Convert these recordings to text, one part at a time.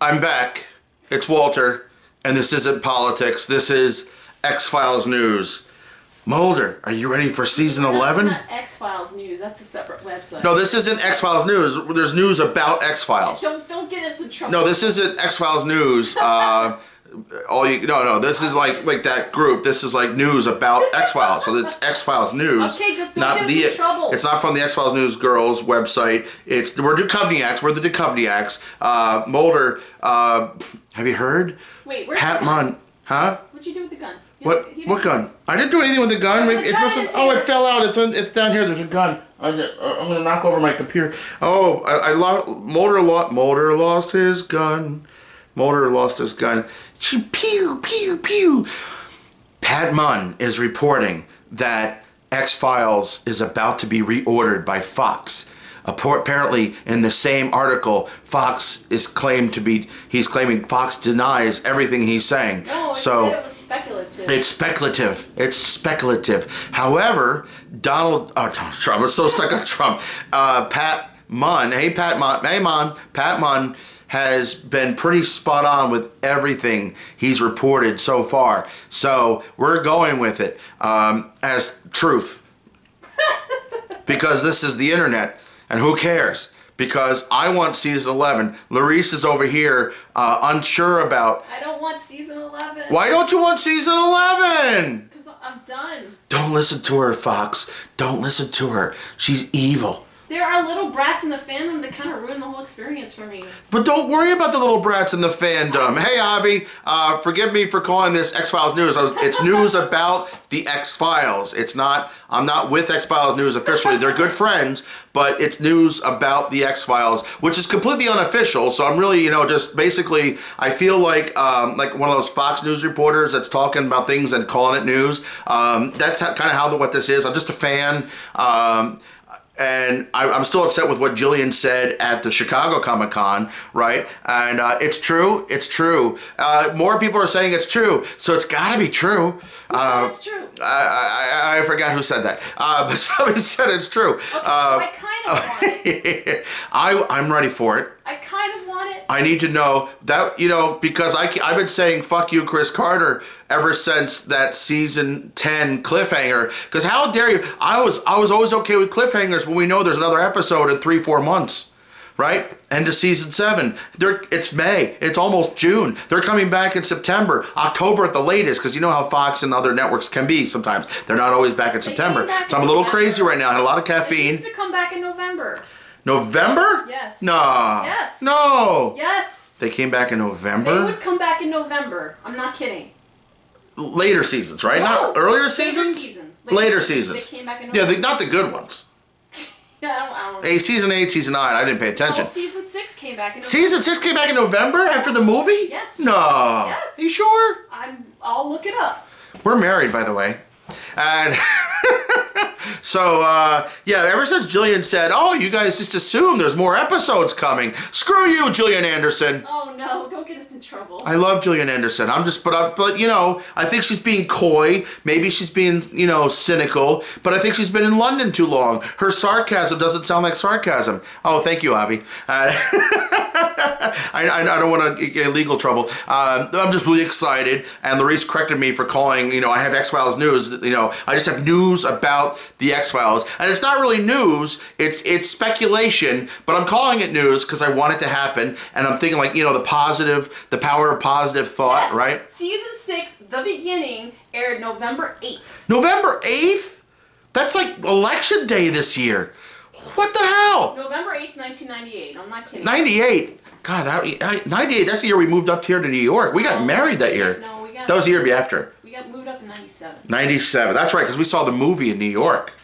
I'm back. It's Walter, and this isn't politics. This is X-Files news. Mulder, are you ready for season 11? Not X-Files news. That's a separate website. No, this isn't X-Files news. There's news about X-Files. Don't get us in trouble. No, this isn't X-Files news. This is like that group. This is like news about X-Files. So it's X-Files news. Okay, just don't get us in trouble. It's not from the X-Files News Girls website. We're Duchovniaks. We're the Duchovniaks. Mulder, have you heard? Wait, where's Pat the gun? Munn, huh? What'd you do with the gun? What gun? I didn't do anything with the gun. It fell out. It's down here. There's a gun. I'm gonna knock over my computer. Oh, Mulder lost his gun. Mulder lost his gun. Pew, pew, pew. Pat Munn is reporting that X-Files is about to be reordered by Fox. Apparently, in the same article, he's claiming Fox denies everything he's saying. No, so it was speculative. It's speculative. However, Donald Trump, I'm so stuck on Trump. Pat Munn, Pat Munn has been pretty spot on with everything he's reported so far. So we're going with it as truth. Because this is the internet, and who cares? Because I want season 11. Larisse is over here unsure about... I don't want season 11. Why don't you want season 11? Because I'm done. Don't listen to her, Fox. Don't listen to her. She's evil. There are little brats in the fandom that kind of ruin the whole experience for me. But don't worry about the little brats in the fandom. Hey, Avi, forgive me for calling this X-Files news. It's news about the X-Files. I'm not with X-Files news officially. They're good friends, but it's news about the X-Files, which is completely unofficial. So I'm really, just basically, I feel like one of those Fox News reporters that's talking about things and calling it news. That's kind of what this is. I'm just a fan. And I'm still upset with what Jillian said at the Chicago Comic-Con, right? And it's true. It's true. More people are saying it's true, so it's got to be true. It's true. I forgot who said that, but somebody said it's true. Okay, so I kind of want it. I'm ready for it. I kind of want it. I need to know that, because I've been saying fuck you, Chris Carter, ever since that season 10 cliffhanger. Because how dare you? I was always okay with cliffhangers when we know there's another episode in 3-4 months, right? End of season 7. It's May. It's almost June. They're coming back in September, October at the latest. Because you know how Fox and other networks can be sometimes. They're not always back in September. So I'm a little crazy right now. I had a lot of caffeine. They used to come back in November. November? Yes. No. Yes. No. Yes. They came back in November? They would come back in November. I'm not kidding. Later seasons, right? No. Not earlier seasons? Later seasons. They came back in November. Yeah, not the good ones. Yeah, I don't know. Hey, season 8, season 9, I didn't pay attention. Oh, season 6 came back in November. Season 6 came back in November after the movie? Yes. No. Yes. Are you sure? I'll look it up. We're married, by the way. And so, ever since Jillian said, oh, you guys just assume there's more episodes coming. Screw you, Gillian Anderson. Oh, no, don't get us in trouble. I love Gillian Anderson. I think she's being coy. Maybe she's being, cynical. But I think she's been in London too long. Her sarcasm doesn't sound like sarcasm. Oh, thank you, Avi. I don't want to get in legal trouble. I'm just really excited. And Larisse corrected me for calling, I have X-Files news. I just have news about the X-Files. And it's not really news. It's speculation. But I'm calling it news because I want it to happen. And I'm thinking the power of positive thought, yes. Right? Season 6, the beginning, aired November 8th. November 8th? That's like election day this year. What the hell? November 8th, 1998. I'm not kidding. 98. God, 98, that's the year we moved up here to New York. We got married that year. No, that was the year after. We got moved up in 97. 97. That's right, because we saw the movie in New York.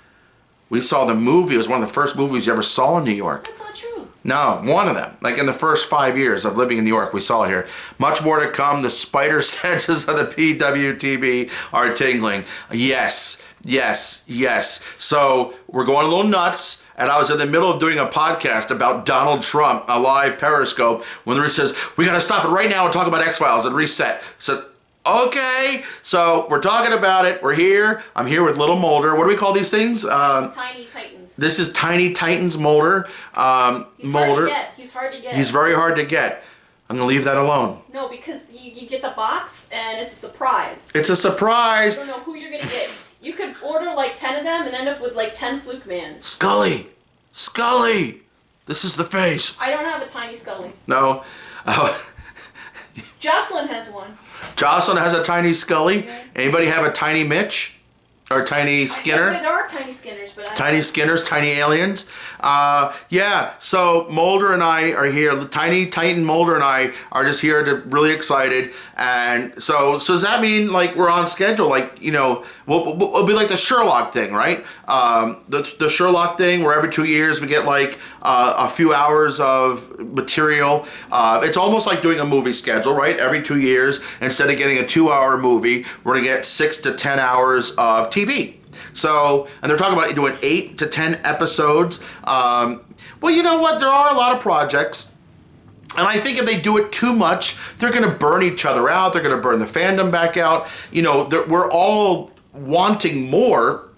We saw the movie. It was one of the first movies you ever saw in New York. That's not true. No, one of them. Like in the first 5 years of living in New York, we saw here. Much more to come. The spider senses of the PWTB are tingling. Yes, yes, yes. So we're going a little nuts. And I was in the middle of doing a podcast about Donald Trump, a live Periscope, when the says, we got to stop it right now and talk about X-Files and reset. So, okay. So we're talking about it. We're here. I'm here with Little Mulder. What do we call these things? Tiny Titans. This is Tiny Titans Mulder. He's hard to get. He's hard to get. He's very hard to get. I'm gonna leave that alone. No, because you get the box and it's a surprise. It's a surprise. You don't know who you're gonna get. You could order like 10 of them and end up with like 10 Fluke Mans. Scully! This is the face. I don't have a tiny Scully. No. Jocelyn has one. Jocelyn has a tiny Scully. Anybody have a tiny Mitch? Or tiny Skinner? There are tiny Skinners, but Tiny Skinners, tiny aliens. Yeah, so Mulder and I are here. Tiny Titan Mulder and I are just here to really excited. And so does that mean like we're on schedule? Like, you know, we'll be like the Sherlock thing, right? The Sherlock thing where every 2 years we get like a few hours of material. It's almost like doing a movie schedule, right? Every 2 years, instead of getting a 2-hour movie, we're gonna get 6 to 10 hours of TV. So, and they're talking about doing 8 to 10 episodes. Well, you know what? There are a lot of projects. And I think if they do it too much, they're going to burn each other out. They're going to burn the fandom back out. You know, we're all wanting more.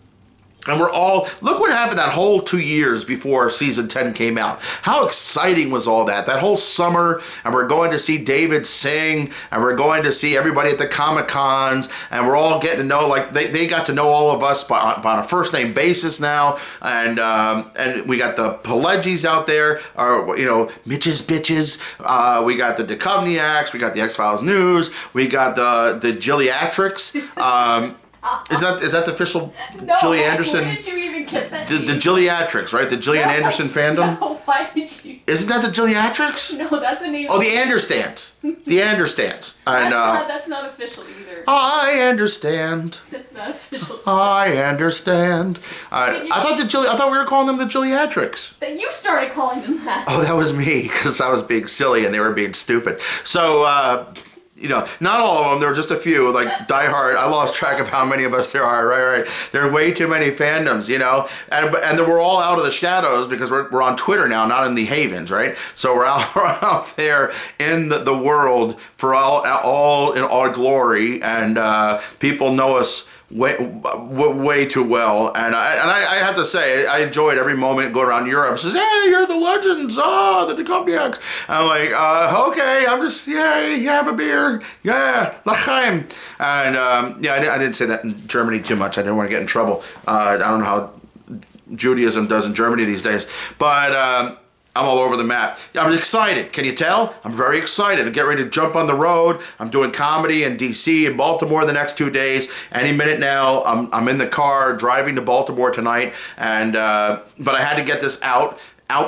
And we're all, look what happened that whole 2 years before season 10 came out. How exciting was all that? That whole summer, and we're going to see David sing, and we're going to see everybody at the Comic-Cons, and we're all getting to know, like, they got to know all of us on a first-name basis now, and we got the Pilegis out there, or, you know, Mitch's Bitches, we got the Duchovniaks, we got the X-Files News, we got the Gilliatrics, Is that the official No, Gillian Anderson? Where did you even get that? The Gilliatrics, right? The Gillian Anderson fandom? No, why did you? Isn't that the Gilliatrics? No, that's a name. Oh, the Anderstans. The Anderstans. And, that's not official either. I understand. That's not official. I understand. I thought we were calling them the Gilliatrics. That you started calling them that. Oh, that was me, because I was being silly and they were being stupid. So, you know, not all of them. There were just a few, like Die Hard. I lost track of how many of us there are. Right. There are way too many fandoms, you know, and we're all out of the shadows because we're on Twitter now, not in the havens, right? So we're out there in the world for all in our glory, and people know us way too well, and I have to say I enjoyed every moment. Go around Europe, says, "Hey, you're the legends, the Duchovniaks." I'm like, okay, I'm just have a beer, l'chaim, and I didn't say that in Germany too much. I didn't want to get in trouble. I don't know how Judaism does in Germany these days, but. I'm all over the map. I'm excited. Can you tell? I'm very excited. I get ready to jump on the road. I'm doing comedy in DC and Baltimore the next 2 days. Any minute now, I'm in the car driving to Baltimore tonight, and but I had to get this out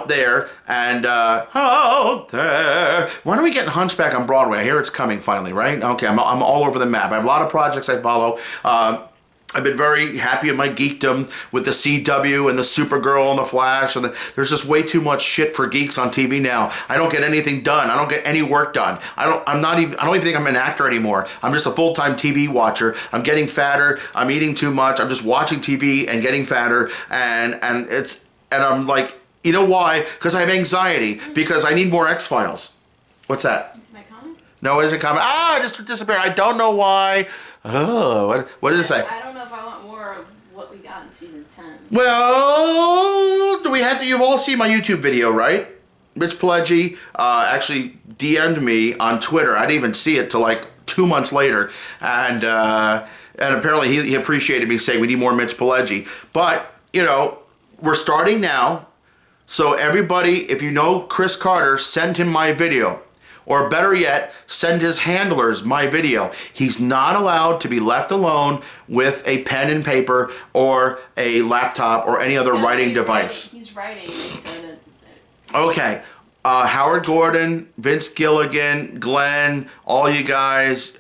there, and out there. When are we getting Hunchback on Broadway? I hear it's coming finally, right? Okay, I'm all over the map. I have a lot of projects I follow. I've been very happy in my geekdom with the CW and the Supergirl and the Flash, and there's just way too much shit for geeks on TV now. I don't get anything done. I don't get any work done. I don't even think I'm an actor anymore. I'm just a full-time TV watcher. I'm getting fatter. I'm eating too much. I'm just watching TV and getting fatter, and I'm like, you know why? Because I have anxiety, because I need more X-Files. What's that? Is my comment? No, it isn't comment. It just disappeared. I don't know why. Oh, what did it say? I don't know if I want more of what we got in season 10. Well, do we have to? You've all seen my YouTube video, right? Mitch Pileggi actually DM'd me on Twitter. I didn't even see it till like 2 months later, and apparently he appreciated me saying we need more Mitch Pileggi. But you know, we're starting now, so everybody, if you know Chris Carter, send him my video. Or better yet, send his handlers my video. He's not allowed to be left alone with a pen and paper or a laptop or any other writing device. He's writing. He said it. Okay. Howard Gordon, Vince Gilligan, Glenn, all you guys,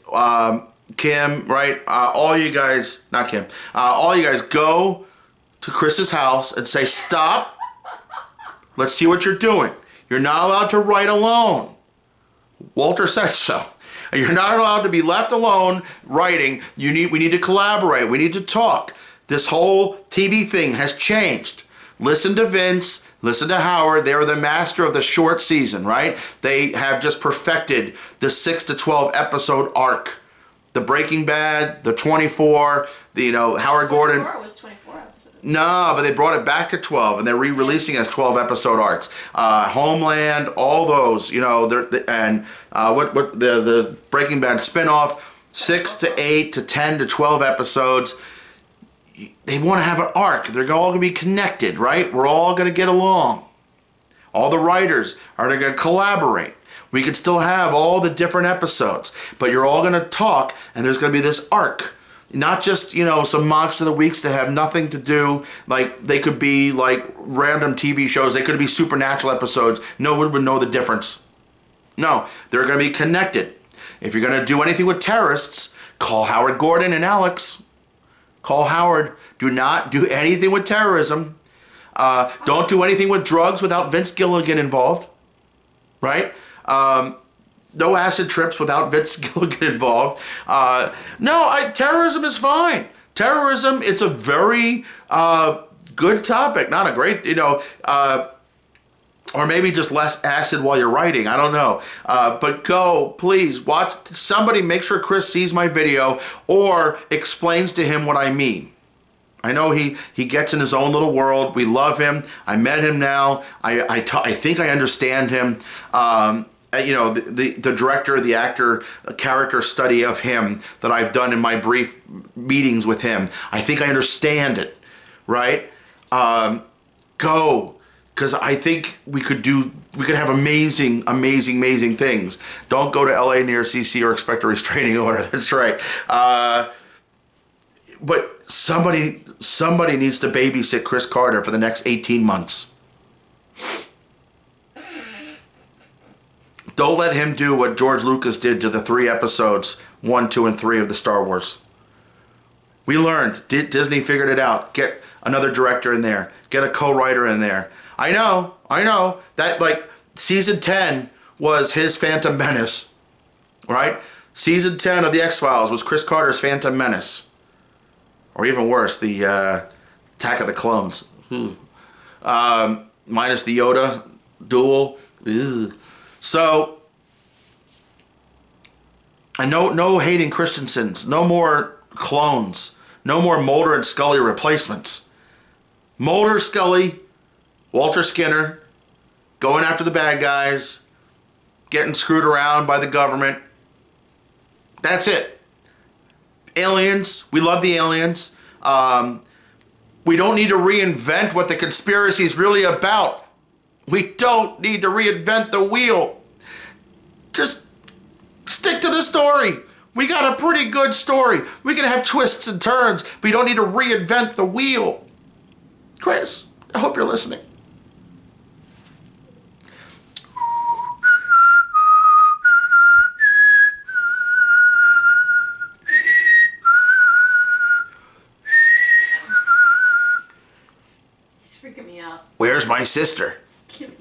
Kim, right? All you guys, not Kim. All you guys go to Chris's house and say, stop. Let's see what you're doing. You're not allowed to write alone. Walter said so. You're not allowed to be left alone writing. We need to collaborate. We need to talk. This whole TV thing has changed. Listen to Vince. Listen to Howard. They are the master of the short season, right? They have just perfected the 6 to 12 episode arc. The Breaking Bad, the 24, Howard Gordon. 24 was 24 episodes. No, but they brought it back to 12, and they're re-releasing as 12-episode arcs. Homeland, all those, you know, what the Breaking Bad spinoff, 6 to 8 to 10 to 12 episodes. They want to have an arc. They're all going to be connected, right? We're all going to get along. All the writers are going to collaborate. We could still have all the different episodes, but you're all going to talk, and there's going to be this arc. Not just, you know, some monster of the weeks that have nothing to do, like they could be like random TV shows. They could be supernatural episodes. No one would know the difference. No, they're going to be connected. If you're going to do anything with terrorists, call Howard Gordon and Alex. Call Howard. Do not do anything with terrorism. Don't do anything with drugs without Vince Gilligan involved. Right? No acid trips without Vince Gilligan involved. Terrorism is fine. Terrorism, it's a very good topic. Not a great, you know, or maybe just less acid while you're writing. I don't know. But go, please, watch. Somebody make sure Chris sees my video or explains to him what I mean. I know he gets in his own little world. We love him. I met him now. I think I understand him. You know, the director, the actor, character study of him that I've done in my brief meetings with him. I think I understand it, right? Go. Because I think we could have amazing things. Don't go to LA near CC or expect a restraining order. That's right. But somebody needs to babysit Chris Carter for the next 18 months. Don't let him do what George Lucas did to the 3 episodes, 1, 2, and 3 of the Star Wars. We learned. Disney figured it out. Get another director in there. Get a co-writer in there. I know. That, like, season 10 was his Phantom Menace, right? Season 10 of The X-Files was Chris Carter's Phantom Menace. Or even worse, the Attack of the Clones. Minus the Yoda duel. Ugh. So, I know no Hayden Christensen's, no more clones, no more Mulder and Scully replacements. Mulder, Scully, Walter Skinner, going after the bad guys, getting screwed around by the government. That's it. Aliens, we love the aliens. We don't need to reinvent what the conspiracy is really about. We don't need to reinvent the wheel. Just stick to the story. We got a pretty good story. We can have twists and turns, but you don't need to reinvent the wheel. Chris, I hope you're listening. He's freaking me out. Where's my sister? Give me